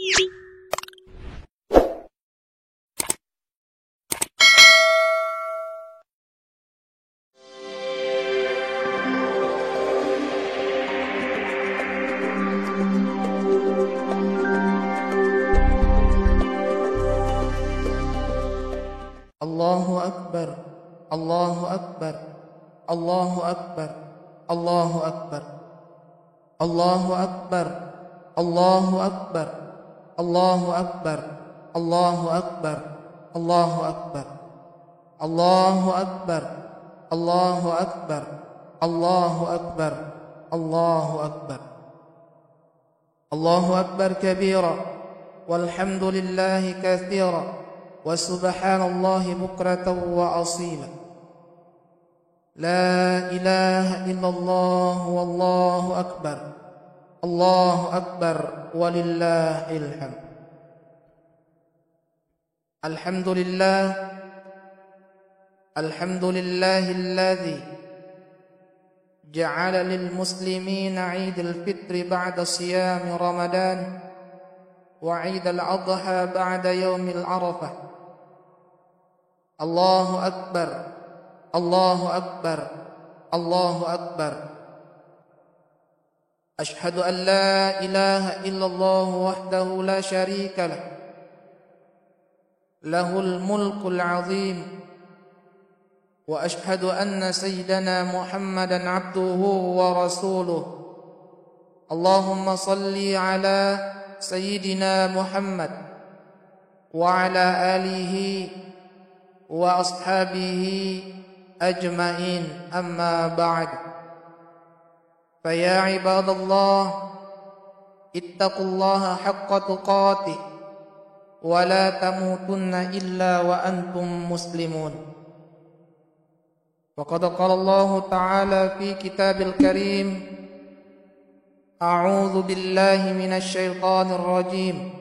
Allahu Akbar, Allahu Akbar, Allahu Akbar, Allahu Akbar, Allahu Akbar, Allahu Akbar, Allahu Akbar, Allahu Akbar, Allahu Akbar, Allahu Akbar, Allahu Akbar, Allahu Akbar, Allahu Akbar, Allahu Akbar kabira, walhamdulillahi katsira, wa subhanallahi bukratan wa asila. La ilaha illallah wallahu akbar, Allahu akbar walillahil hamd. Alhamdulillah, alhamdulillahilladzi ja'ala lil muslimina 'idul fitri ba'da siyami ramadan wa 'idul adha ba'da yaumil arafah. Allahu akbar, Allahu akbar, Allahu akbar. Ashhadu an la ilaha illallah wahdahu la sharika lah, lahul mulkul azim. Wa ashhadu anna sayyidana Muhammadan abduhu wa rasuluh. Allahumma salli ala sayyidina Muhammad wa ala alihi wa ashabihi ajma'in, amma ba'd. Fa ya ibadallah, ittaqullaha haqqa tuqatih wa la tamutunna illa wa antum muslimun. Wa qad qala Allah ta'ala fi kitabil karim, a'udzu billahi minasy syaithanir rajim.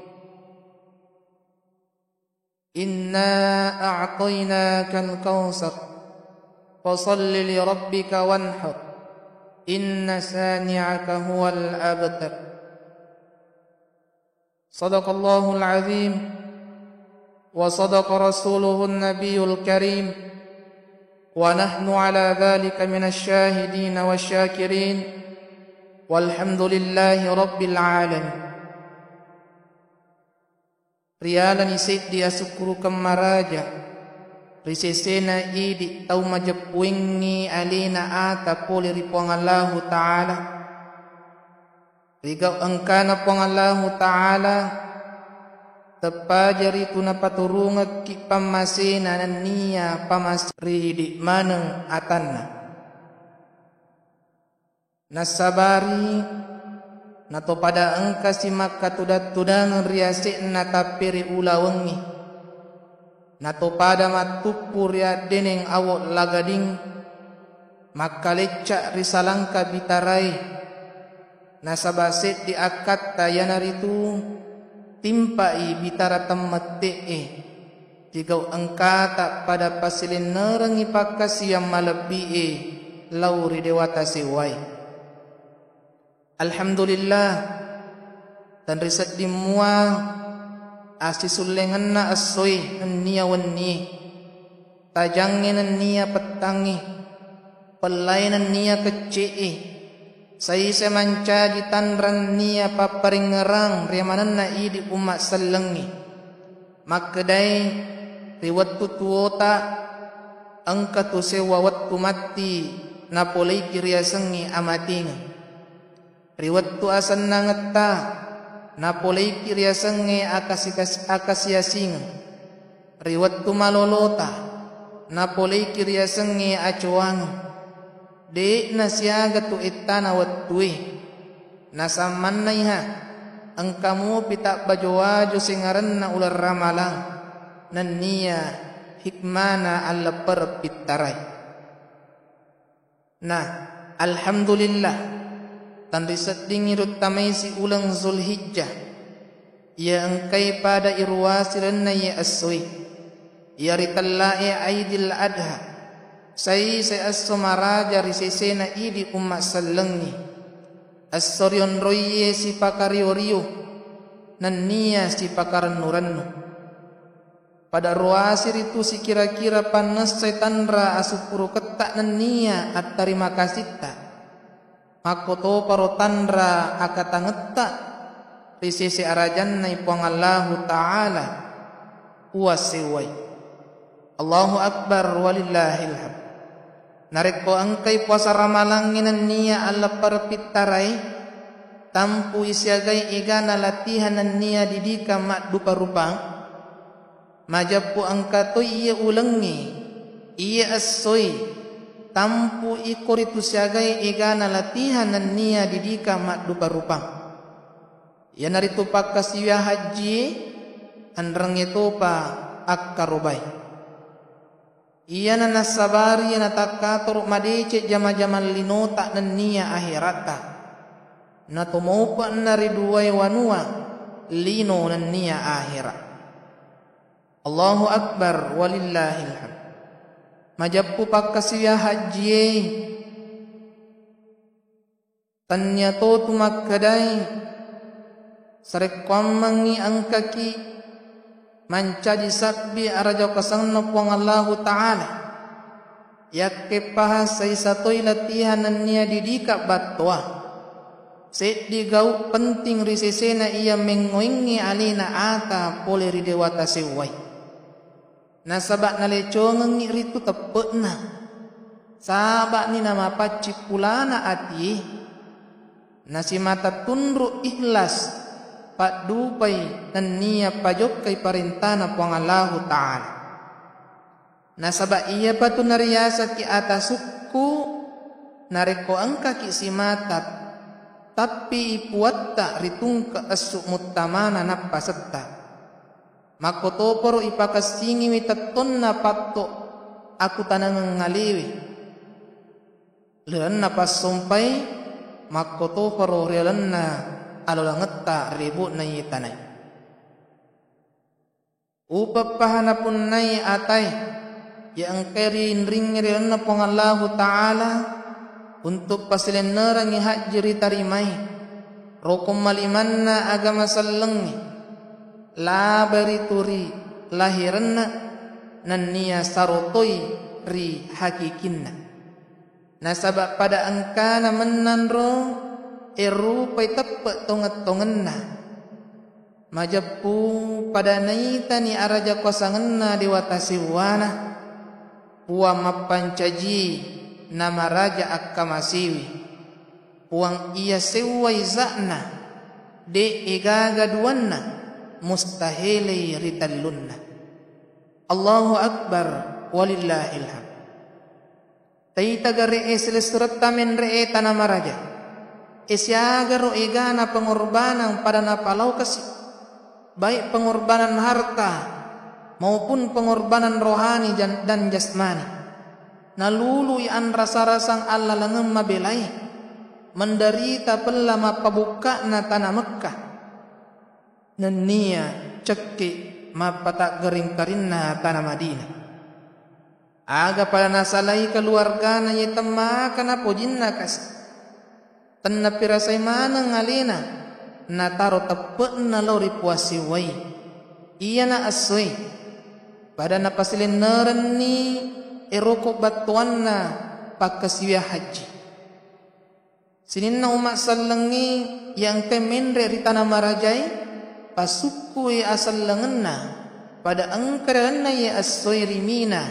Inna a'tainakal kautsar fasalli li rabbika wanhar inna sani'aka huwal abtar. Sadaqallahul azim wa sadaqa rasuluhun nabiyul karim wa nahnu ala dhalika minasy syahidin wasyakirin walhamdulillahi rabbil alamin. Rialan isit dia sukuru kemaraja risesena idi tau majepuingi alina ata poli ripong Allah Ta'ala. Rigau engkana pong Allah Ta'ala tepajari tuna paturunga ki pamasena nania pamasri di maneng atanna nasabari nato pada engka simak katudat-tudangan riasik na tapiri ula wengi nato pada matupu ria deneng awak lagading maka lecak risalangka bitarai nasabasit di akad tayanaritu timpai bitara temmete'e jika engka tak pada pasilin nerengi pakas yang malebi'e lauri dewata sewai. Alhamdulillah, dan riset dimua asisulengan na asoy nia wenni tajangin nia petangi pelainan nia kecei sai semanca di tanran nia paparingerang riamanan na idi umat selengi makkedai riwat tutuota angka tu sewa wattu mati napolei kiria sengi amatinga riwat tu asan nangetta napolei kiria senge akasia singa riwat tu malolota napolei kiria senge acuang de nasiaga tu itana wattui nasaman naiha engkamu pita bajowaju singaran na ular ramalang nania hikmana alla perpitarai. Nah, alhamdulillah tan riset dingirut tamai si ulang Zulhijjah ya engkai pada irwasiran na ya aswi ya ritalla'i aidil adha sai asomaraja risesena idi umat selengi as-soryon roye si pakarioriyo nan niya si pakarannurannu. Pada ruasir itu si kira-kira panas setanra asupuru ketak nan niya at terima kasih ta. Makoto paro tandra akatangetta risisi arajan na ipong Allahu Ta'ala uwasiway. Allahu Akbar walillahil hamd. Nareko angkay puasa ramalanginan niya ala parpitaray tampu isiagay igana latihanan niya didika mak dupa rupang majapu angka to iya ulangi iya asoy tampu ikoritu siagay igana latihanan niya didika mak dupa rupang. Ya narito pakasiya haji andrang ito pa akkarubay. Iya na nasabari na takator madece jama-jaman linota nan niya ahirata. Na tumupa na riduway wanua lino nan niya ahira. Allahu Akbar walillahil hamd. Majappu pakasiya haji tanya to tumakkaday sarekwam mangi angkaki mancaji sabbi arajaw kasangna puang Allahu Ta'ala yakke pahasay satoy latihan nan niya didika batwa set digau penting risesena iya mengoingi alina ata pole ridewata seway nasabak nalecong ritu tepek na sabak ni nama pacipulana ati nasi mata tundru ikhlas pak dupai dan niya pajok kay parintana puang Allahu Ta'ala. Nasaba iya patu nariyasa ki atasukku nareko angka ki simatat tapi ipuatta ritungka asuk muttamana napasetta. Makotoporo ipakasingi mitaton na patto aku tanang ngaliwi. Leran na passumpay makotoporo relan na alolangetta ribut na yitanay. Upapahana pun nay atay yang kerin ring na pong Allahu Ta'ala untuk pasilenerang ihajri tarimay rokum maliman na agama sallengi labari turi lahiran na nan niya sarotoy ri hakikinna nasabak pada angkana menanro erupay tepat tongat-tongan na majappu pada naita ni araja kosangan na diwatasiwana puang mapancaji nama raja akkamasiwi puang iya sewai zakna de igagaduanna mustahili ritallunna. Allahu Akbar walillahil hamd. Taita gare eselestrat tamen re tanama raja isyagaro igana pengorbanan pada napalau kasih baik pengorbanan harta maupun pengorbanan rohani dan jasmani nalului an rasa-rasang Allah langem mabelai menderita pela mapabuka na tanah Mekkah nenia cekki mapatak gering karinna tanah Madinah aga pada nasalai keluarga na yetama kana pojinna kasih tanna pirasay manang alina nataro tepe na lori puasi way iya na asway pada napasilenaran ni eroko batuan na pagkasiya haji sinin na umak salangi yang temenre ritana marajay pasukui asal lengan na pada angkaran na ya asway rimina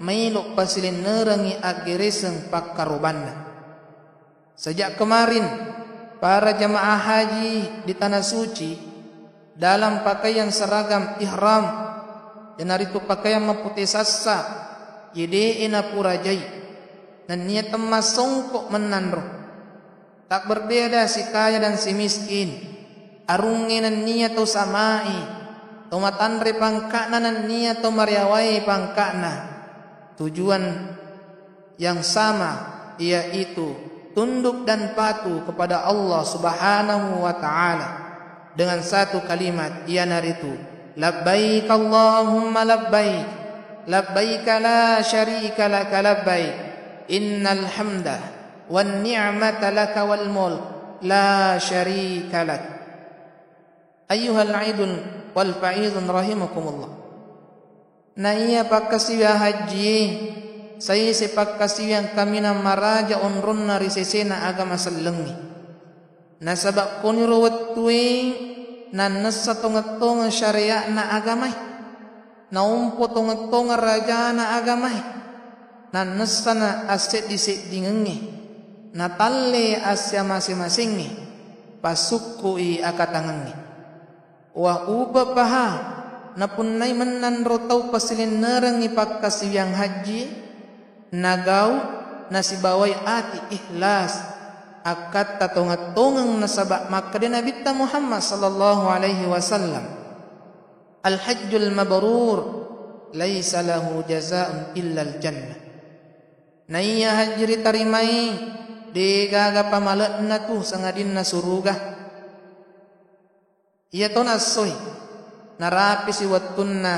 mailok pasilenaran ni agereseng pakaruban na. Sejak kemarin para jamaah haji di tanah suci dalam pakaian seragam ihram dan hari itu pakaian maputih sassa yedeina purajai dan niat emas songkok menandro tak berbeda si kaya dan si miskin arungin dan niat to samai to matandre pangkana dan niat to mariawai pangkana tujuan yang sama yaitu tunduk dan patuh kepada Allah Subhanahu wa Ta'ala dengan satu kalimat ianaritu labbaik Allahumma labbaik labbaik la syarika laka labbaik innal hamda wan ni'mata laka wal mulk la syarika lak. ayyuhal aidul wal fa'idun rahimakumullah. Na iya pagkasiya haji saya sepagkasiyang kami na maraja onron na risesena agama sallengi. Nasabak ko ni rawat tuwing na nasa tungatong syariah na agamay. Naumpo tungatong raja na agamay. Na nasa na aset disit dingengi. Na talle asya masing-masingi. Pasuk ko i akatangangi. Wa uba paha na punay manan rotaw pasilin narang ipagkasiyang haji nagaw na si baway ati ikhlas akat tatungatungang nasaba makadin nabita Muhammad sallallahu alaihi wasallam al-hajjul mabrur laysa lahu jazaa'un illa al-jannah. Na iya haji tarimay di gaga pamalat na tu sangadin na suruga. Iya to nasoy narapi si watun na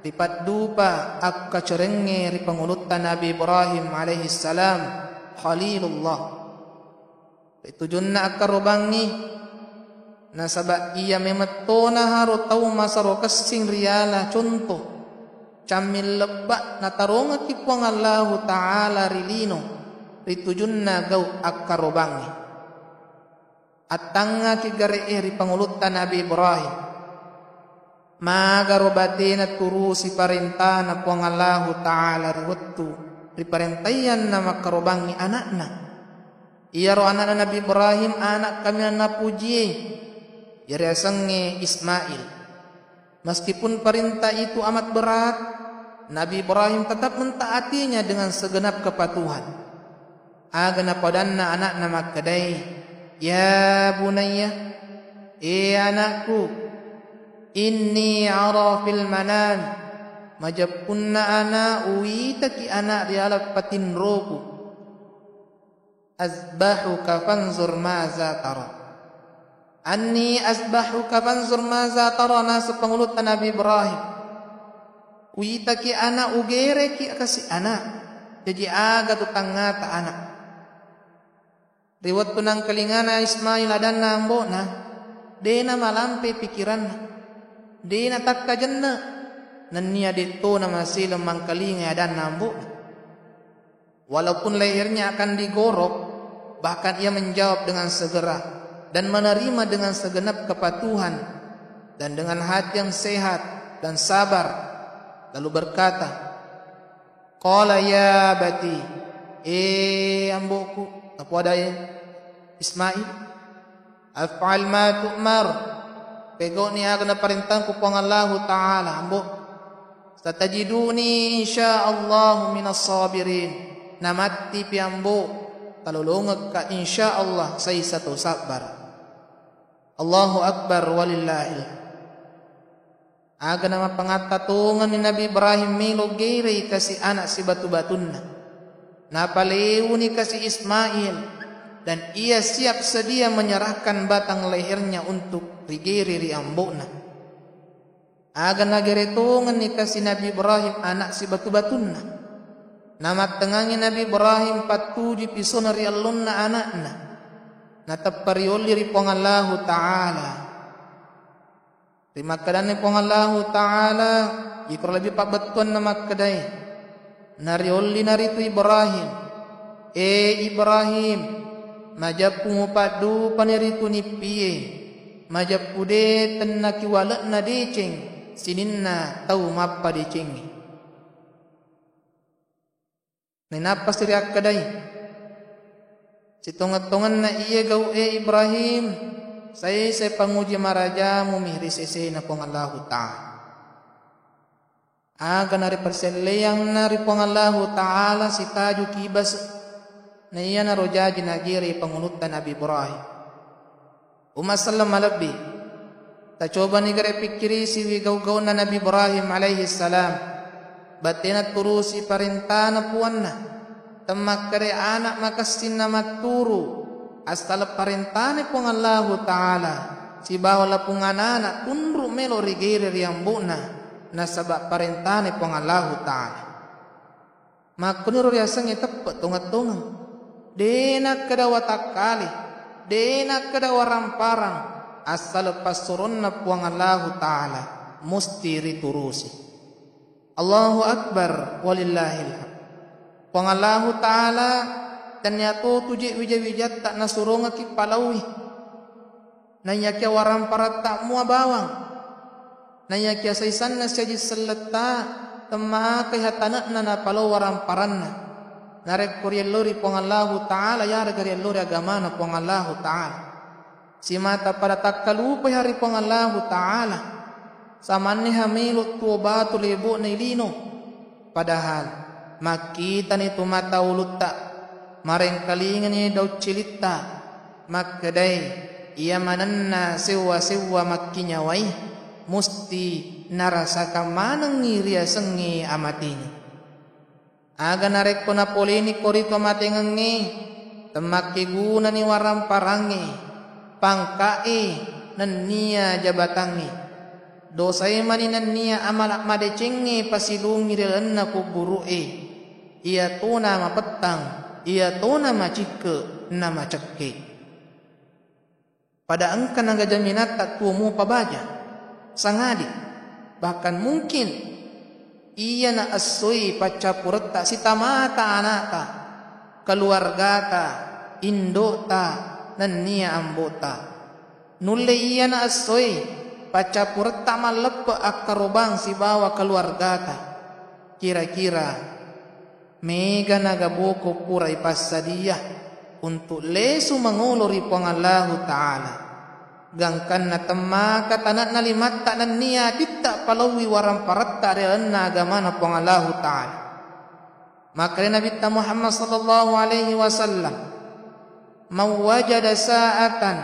ripat dupa ak kacerenge ri pangulutan Nabi Ibrahim alaihi salam Khalilullah. Itujun na akarubangi nasaba iya memeto na haro tau masaro kasing riyala contoh camil lebak na tarunga kipuang Allah Ta'ala rilino ritujun na gaw akarubangi at tanga kigare ri pangulutan Nabi Ibrahim magarobati na turu si parenta na puang Allah Ta'ala riwattu riparentayan na makarubangi anak na iya ro anak na Nabi Ibrahim anak kami na napuji yari asange Ismail. Meskipun perintah itu amat berat Nabi Ibrahim tetap mentaatinya dengan segenap kepatuhan. Agana padanna anak na makadai ya bunayya anakku inni ara fil manan majapunna ana uita ki anak rialat patin roku azbahuka fanzur maza tara anni azbahuka fanzur maza tara nasu pangulutan Nabi Ibrahim uita ki anak ugere ki kasi anak jadi aga tu tangata anak riwat tunang kelingana Ismail adan nambo na dena malampe pikiran di natak kajenna nania dito na masih lemang kalinga dan nambu walaupun lehernya akan digorok bahkan ia menjawab dengan segera dan menerima dengan segenap kepatuhan dan dengan hati yang sehat dan sabar lalu berkata qala ya bati amboku apa daya Ismail af'al ma tu'mar pego ni aga na parintang ko pang Allah Ta'ala ambo satajiduni insyaallah minas sabirin namati pi ambo talulungag ka insyaallah say sato sabar. Allahu akbar walillahil. Aga na mapangatatungan ni Nabi Ibrahim milo gere kasi anak si batu-batunna napalewu ni kasi Ismail dan ia siap sedia menyerahkan batang lehernya untuk rigeri riambona. Aga nageretungan ni kasi Nabi Ibrahim anak si batu-batunna. Nama tengangin Nabi Ibrahim patuji pisona riallonna anakna. Nataparioli ri pong Allah Ta'ala. Terima kadane pong Allah Ta'ala ikor lebih pabatuan na makadai. Narioli naritu Ibrahim. Ibrahim majapu mupadu paniritu ni piye majapu de tenaki walak na deceng sininna tau mappa deceng nenapa siriak kadai sitongat-tongan na iya gau Ibrahim saya panguji maraja mumihri sese na pong Allah Ta'ala aga nari perseleyang nari pong Allah Ta'ala si taju kibas na iya na rojaji nagiri pangulutan Nabi Ibrahim. Umasallam malabi. Ta coba ni gare pikiri si wigaw-gaw na Nabi Ibrahim alaihi salam. Batina turusi parintana puanna. Tamak kare anak makasin na maturu. Astala parintane pong Allah Ta'ala. Si bawala pong anak tunru melo rigiri riambuna. Nasaba parintane pong Allah Ta'ala. Makuniro riasang itapat tungat-tungang. Denak kada watakali, denak kada waramparang, asal pasurunna puang Allah Ta'ala musti riturusi. Allahu Akbar walillahil hamd. Puang Allah Ta'ala ternyata tuji wija-wija tak nasurunga ki palawi. Nanya kia waram parat tak mua bawang. Nanya kia saisan na saji seleta temah kehatanak na palau waram paranna. Narek kurielori puang Allah Ta'ala ya regarielori agama na puang Allah Ta'ala. Si mata pada tak kalupa hari puang Allah Ta'ala. Samanni hamilut tuwa batu lebo na ilino. Padahal makita nito mata ulut tak mareng kalingan ni daw cilita makadai ia mananna sewa-sewa makkinyawai musti narasaka manang ngiria sengi amatini. Aga narek ko na polini korito matengengi temaki guna ni waram parangi pangkai nan niya jabatangi dosai mani nan niya amalak madecengi pasilungi dilenna kuburu'i ia tuna mapetang ia tuna macike na maceke pada engkan angga jaminat tak tumu pabaja sangadi bahkan mungkin ia na asoi pacapurta sitamata anata keluargata indota nan niya ambota nulle iya na asoi pacapurta malepa akarobang si bawa keluargata kira-kira mega nagaboko purai pasadiyah untuk lesu menguluri puang Allah Ta'ala gangkan na temaka tanak na limat tak nan niya ditak palawi waram paratta reana agama na puang Allah Ta'ala. Maka Nabi Muhammad sallallahu alaihi wasallam mawajada sa'atan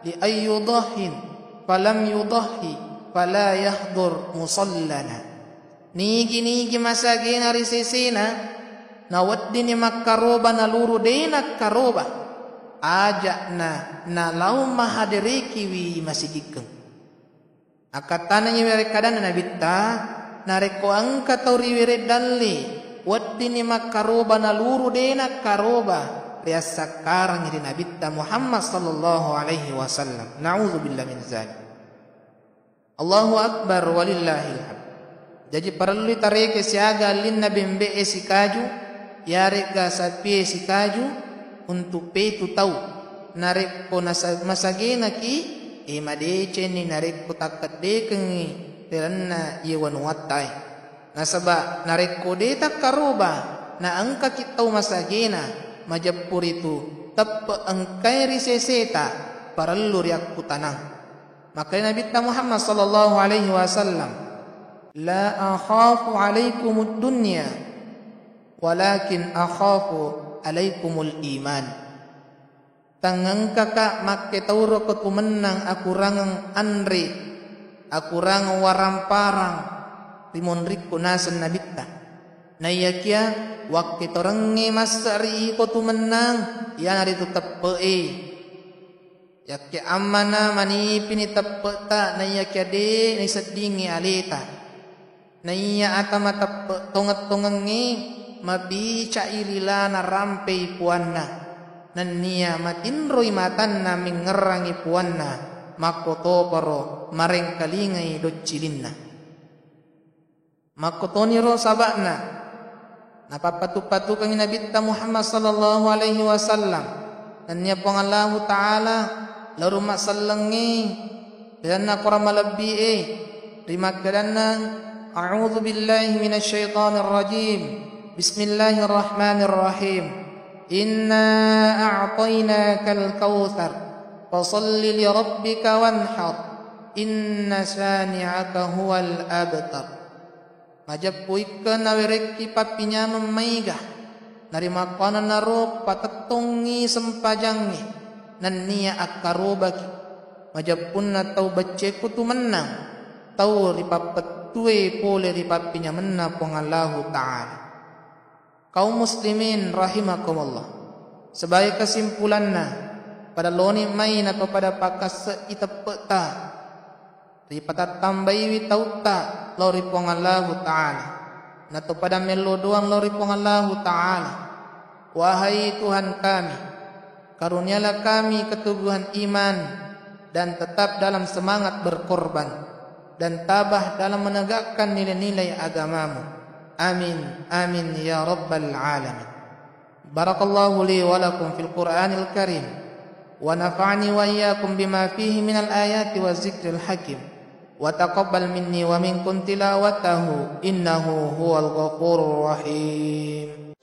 li ayyudahin falam yudahi fala yahdur musallana. Nigi masagina risisina nawaddi ni makkaroba naluru dena karoba ajak na lau mahadiriki wi masigikeng. Akatana ni mereka dan nabita nareko angka tauri wiredalli waddi ni makkaroba naluru dena karoba rias sakarang di Nabi Muhammad sallallahu alaihi wasallam. Na'udzubillah min zalik. Allahu Akbar walillahil hamd. Jadi perlu tareke siaga lin Nabi mbe sikaju yarega sapi sikaju untuk petu tahu nareko masagena ki madece ni nareko takaddekengi teranna yewan wattai nasaba nareko de takaroba na angka kitau masagena majapur itu tepe engkai riseseta parallu riak kutanang. Maka Nabi Muhammad sallallahu alaihi wasallam la akhafu alaikumud dunya walakin akhafu alaikumul iman. Tangang kakak makke tauro ketumenang aku rangang andri aku rang waramparang timon rikku nasan nabita na yakia waktu torangi masari ko tumenang yan ari tu teppe yakia amana mani pini teppe ta na yakia de ni sedingi alita na iya atama teppe tonget-tongengi mabica ilila na rampe puanna nan niya matinroy matan na mingerangi puanna makoto paro mareng kalingai docilinna makotoni ro sabakna napapatu-patu kang Nabi Muhammad sallallahu alaihi wasallam dan niya pong Allah Ta'ala laru masallangi dan nakora malabbi rimakadana a'udzu billahi minasy syaithanir rajim bismillahirrahmanirrahim inna a'tainakal kautsar fasalli li rabbika wanhar inna sani'aka huwal abtar. Majapuikan nawereki papinya memaigah nari makanan naro patetongi sempajangi nan niya akarobaki majapun na tau baceku tu menang tau ripapetue pole ripapinya menna pong Allah Ta'ala. Kaum muslimin rahimakumullah, sebagai kesimpulanna pada loni main atau pada pakas itapeta ripata tambayi tauta lori pong Allah Ta'ala nato pada melo doang lori pong Allah Ta'ala. Wahai Tuhan kami, karunialah kami keteguhan iman dan tetap dalam semangat berkorban dan tabah dalam menegakkan nilai-nilai agamamu. Amin, amin ya rabbal alamin. Barakallahu li wa lakum fil Qur'anil Karim wa nafa'ani wa iyyakum bima fihi minal ayati wa zikril hakim wa taqabbal minni wa minkum tilawatahu innahu huwal ghafurur rahim.